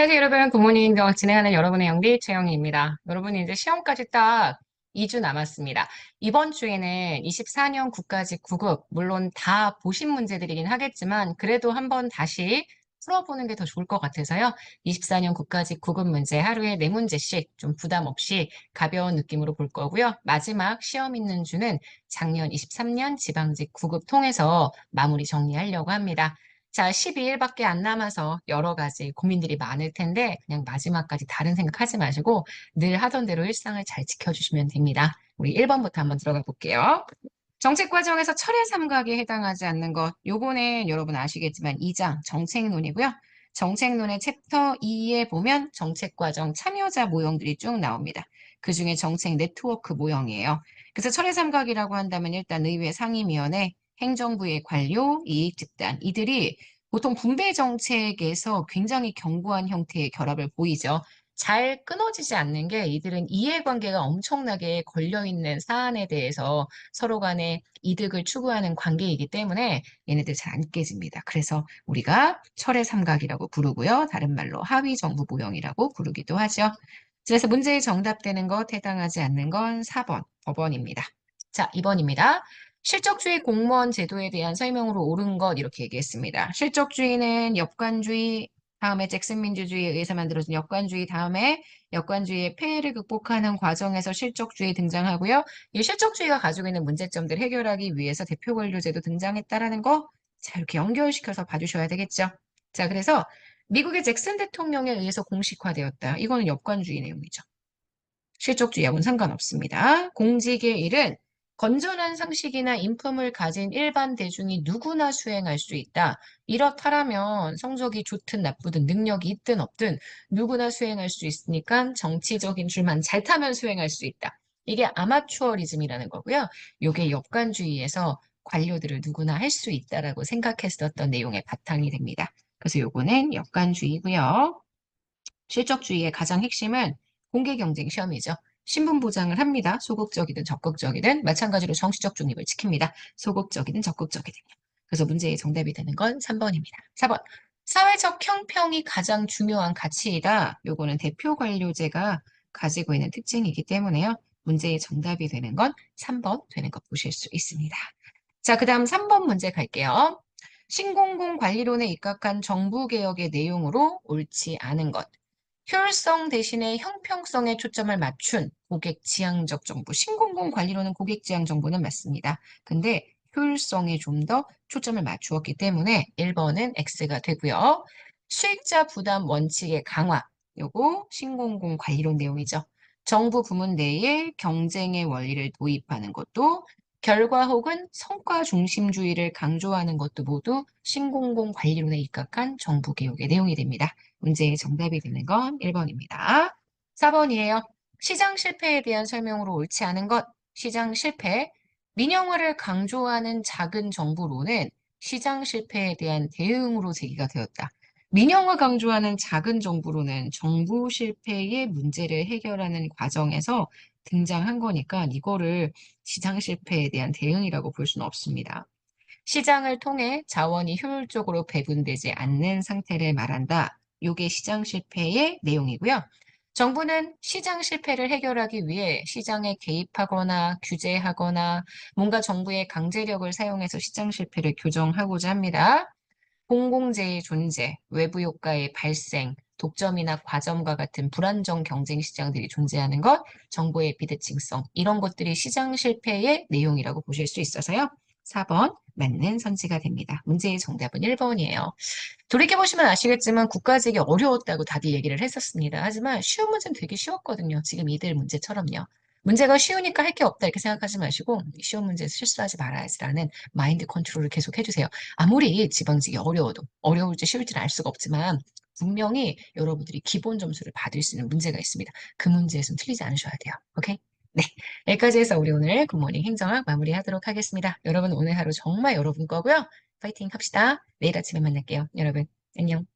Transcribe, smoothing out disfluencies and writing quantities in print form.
안녕하세요, 여러분. 굿모닝 진행하는 여러분의 영디 최영희입니다. 여러분이 이제 시험까지 딱 2주 남았습니다. 이번 주에는 24년 국가직 9급, 물론 다 보신 문제들이긴 하겠지만, 그래도 한번 다시 풀어보는 게 더 좋을 것 같아서요. 24년 국가직 9급 문제 하루에 4문제씩 좀 부담 없이 가벼운 느낌으로 볼 거고요. 마지막 시험 있는 주는 작년 23년 지방직 9급 통해서 마무리 정리하려고 합니다. 자, 12일밖에 안 남아서 여러 가지 고민들이 많을 텐데 그냥 마지막까지 다른 생각하지 마시고 늘 하던 대로 일상을 잘 지켜주시면 됩니다. 우리 1번부터 한번 들어가 볼게요. 정책 과정에서 철회 삼각에 해당하지 않는 것, 요거는 여러분 아시겠지만 2장 정책론이고요. 정책론의 챕터 2에 보면 정책 과정 참여자 모형들이 쭉 나옵니다. 그중에 정책 네트워크 모형이에요. 그래서 철회 삼각이라고 한다면 일단 의회 상임위원회, 행정부의 관료, 이익집단 이들이 보통 분배 정책에서 굉장히 견고한 형태의 결합을 보이죠. 잘 끊어지지 않는 게 이들은 이해관계가 엄청나게 걸려있는 사안에 대해서 서로 간에 이득을 추구하는 관계이기 때문에 얘네들 잘 안 깨집니다. 그래서 우리가 철의 삼각이라고 부르고요. 다른 말로 하위 정부 모형이라고 부르기도 하죠. 그래서 문제에 정답되는 것, 해당하지 않는 건 4번, 법원입니다. 자, 2번입니다. 실적주의 공무원 제도에 대한 설명으로 옳은 것 이렇게 얘기했습니다. 실적주의는 역관주의, 다음에 잭슨 민주주의에 의해서 만들어진 역관주의, 다음에 역관주의의 폐해를 극복하는 과정에서 실적주의 등장하고요. 이 실적주의가 가지고 있는 문제점들 해결하기 위해서 대표 관료제도 등장했다라는 거, 자, 이렇게 연결시켜서 봐주셔야 되겠죠. 자, 그래서 미국의 잭슨 대통령에 의해서 공식화되었다. 이거는 역관주의 내용이죠. 실적주의하고는 상관없습니다. 공직의 일은 건전한 상식이나 인품을 가진 일반 대중이 누구나 수행할 수 있다. 이렇다라면 성적이 좋든 나쁘든 능력이 있든 없든 누구나 수행할 수 있으니까 정치적인 줄만 잘 타면 수행할 수 있다. 이게 아마추어리즘이라는 거고요. 이게 역관주의에서 관료들을 누구나 할 수 있다라고 생각했었던 내용의 바탕이 됩니다. 그래서 요거는 역관주의고요. 실적주의의 가장 핵심은 공개 경쟁 시험이죠. 신분 보장을 합니다. 소극적이든 적극적이든 마찬가지로 정치적 중립을 지킵니다. 소극적이든 적극적이든. 그래서 문제의 정답이 되는 건 3번입니다. 4번. 사회적 형평이 가장 중요한 가치이다. 요거는 대표 관료제가 가지고 있는 특징이기 때문에요. 문제의 정답이 되는 건 3번 되는 것 보실 수 있습니다. 자, 그 다음 3번 문제 갈게요. 신공공 관리론에 입각한 정부 개혁의 내용으로 옳지 않은 것. 효율성 대신에 형평성에 초점을 맞춘 고객 지향적 정부. 신공공 관리로는 고객 지향 정부는 맞습니다. 근데 효율성에 좀 더 초점을 맞추었기 때문에 1번은 X가 되고요. 수익자 부담 원칙의 강화. 요거 신공공 관리론 내용이죠. 정부 부문 내에 경쟁의 원리를 도입하는 것도 결과 혹은 성과 중심주의를 강조하는 것도 모두 신공공 관리론에 입각한 정부 개혁의 내용이 됩니다. 문제의 정답이 되는 건 1번입니다. 4번이에요. 시장 실패에 대한 설명으로 옳지 않은 것. 시장 실패. 민영화를 강조하는 작은 정부론은 시장 실패에 대한 대응으로 제기가 되었다. 민영화 강조하는 작은 정부론은 정부 실패의 문제를 해결하는 과정에서 등장한 거니까 이거를 시장 실패에 대한 대응이라고 볼 수는 없습니다. 시장을 통해 자원이 효율적으로 배분되지 않는 상태를 말한다. 요게 시장 실패의 내용이고요. 정부는 시장 실패를 해결하기 위해 시장에 개입하거나 규제하거나 뭔가 정부의 강제력을 사용해서 시장 실패를 교정하고자 합니다. 공공재의 존재, 외부 효과의 발생, 독점이나 과점과 같은 불안정 경쟁 시장들이 존재하는 것, 정보의 비대칭성, 이런 것들이 시장 실패의 내용이라고 보실 수 있어서요. 4번 맞는 선지가 됩니다. 문제의 정답은 1번이에요. 돌이켜보시면 아시겠지만 국가직이 어려웠다고 다들 얘기를 했었습니다. 하지만 쉬운 문제는 되게 쉬웠거든요. 지금 이들 문제처럼요. 문제가 쉬우니까 할 게 없다 이렇게 생각하지 마시고 쉬운 문제에서 실수하지 말아야지라는 마인드 컨트롤을 계속 해주세요. 아무리 지방직이 어려워도 어려울지 쉬울지는 알 수가 없지만 분명히 여러분들이 기본 점수를 받을 수 있는 문제가 있습니다. 그 문제에서는 틀리지 않으셔야 돼요. 오케이? 네. 여기까지 해서 우리 오늘 굿모닝 행정학 마무리하도록 하겠습니다. 여러분 오늘 하루 정말 여러분 거고요. 파이팅 합시다. 내일 아침에 만날게요. 여러분, 안녕.